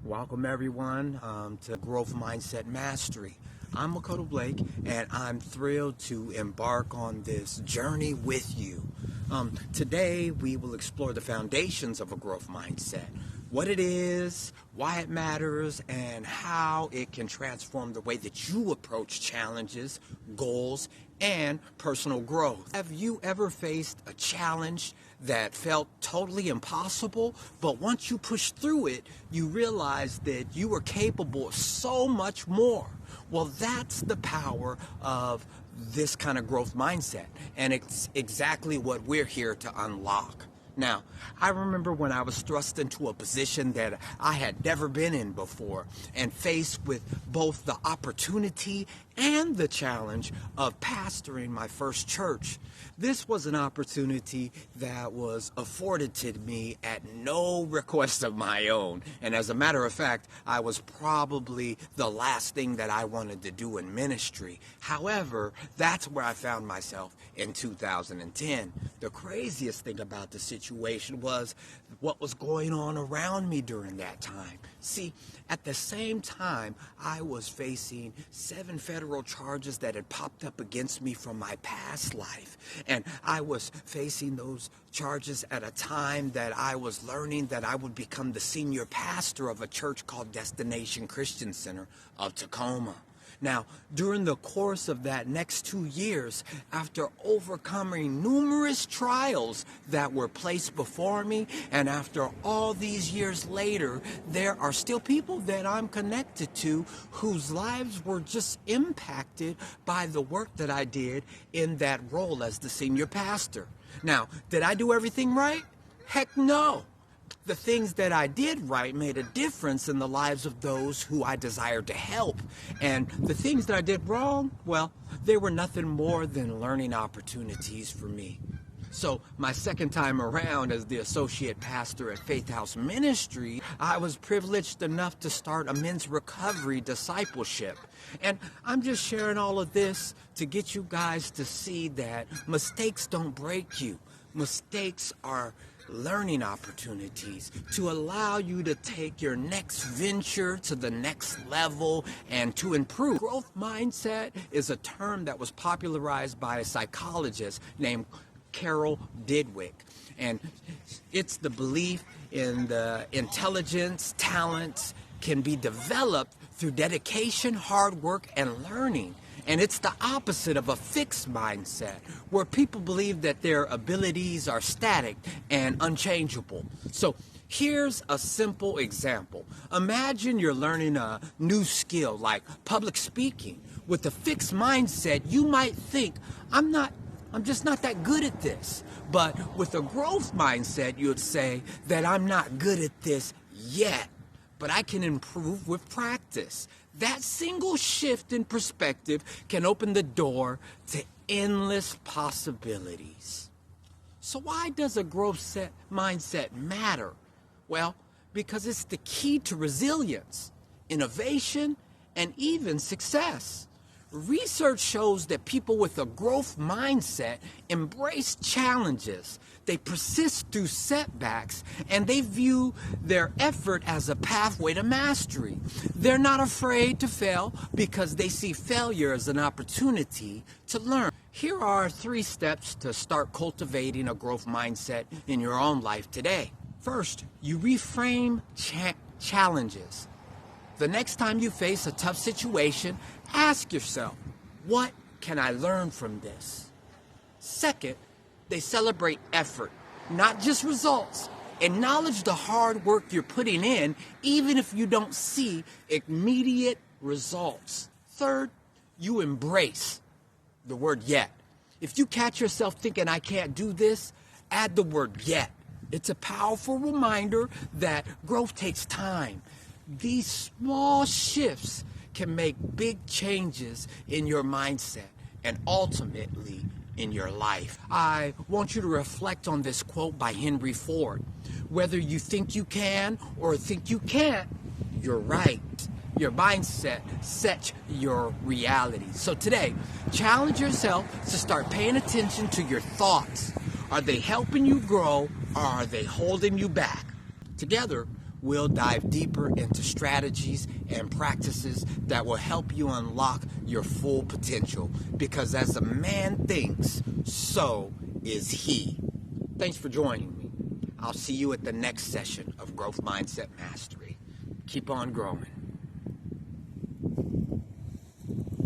Welcome everyone to Growth Mindset Mastery. I'm Makoto Blake and I'm thrilled to embark on this journey with you. Today we will explore the foundations of a growth mindset, what it is, why it matters, and how it can transform the way that you approach challenges, goals, and personal growth. Have you ever faced a challenge that felt totally impossible, but once you push through it, you realize that you were capable of so much more? Well, that's the power of this kind of growth mindset, and it's exactly what we're here to unlock. Now, I remember when I was thrust into a position that I had never been in before and faced with both the opportunity and the challenge of pastoring my first church. This was an opportunity that was afforded to me at no request of my own. And as a matter of fact, I was probably the last thing that I wanted to do in ministry. However, that's where I found myself in 2010. The craziest thing about the situation was what was going on around me during that time. See, at the same time, I was facing 7 federal charges that had popped up against me from my past life. And I was facing those charges at a time that I was learning that I would become the senior pastor of a church called Destination Christian Center of Tacoma. Now, during the course of that next 2 years, after overcoming numerous trials that were placed before me, and after all these years later, there are still people that I'm connected to whose lives were just impacted by the work that I did in that role as the senior pastor. Now, did I do everything right? Heck no. The things that I did right made a difference in the lives of those who I desired to help. And the things that I did wrong, well, they were nothing more than learning opportunities for me. So my second time around as the associate pastor at Faith House Ministry, I was privileged enough to start a men's recovery discipleship. And I'm just sharing all of this to get you guys to see that mistakes don't break you. Mistakes are learning opportunities to allow you to take your next venture to the next level and to improve. Growth mindset is a term that was popularized by a psychologist named Carol Didwick, and it's the belief in the intelligence, talents can be developed through dedication, hard work, and learning. And it's the opposite of a fixed mindset, where people believe that their abilities are static and unchangeable. So here's a simple example. Imagine you're learning a new skill like public speaking. With a fixed mindset, you might think, I'm just not that good at this. But with a growth mindset, you'd say that I'm not good at this yet, but I can improve with practice. That single shift in perspective can open the door to endless possibilities. So why does a growth mindset matter? Well, because it's the key to resilience, innovation, and even success. Research shows that people with a growth mindset embrace challenges. They persist through setbacks, and they view their effort as a pathway to mastery. They're not afraid to fail because they see failure as an opportunity to learn. Here are 3 steps to start cultivating a growth mindset in your own life today. First, you reframe challenges. The next time you face a tough situation, ask yourself, what can I learn from this? Second, they celebrate effort, not just results. Acknowledge the hard work you're putting in, even if you don't see immediate results. Third, you embrace the word yet. If you catch yourself thinking, I can't do this, add the word yet. It's a powerful reminder that growth takes time. These small shifts can make big changes in your mindset and ultimately in your life. I want you to reflect on this quote by Henry Ford. Whether you think you can or think you can't, you're right. Your mindset sets your reality. So today, challenge yourself to start paying attention to your thoughts. Are they helping you grow or are they holding you back? Together, we'll dive deeper into strategies and practices that will help you unlock your full potential. Because as a man thinks, so is he. Thanks for joining me. I'll see you at the next session of Growth Mindset Mastery. Keep on growing.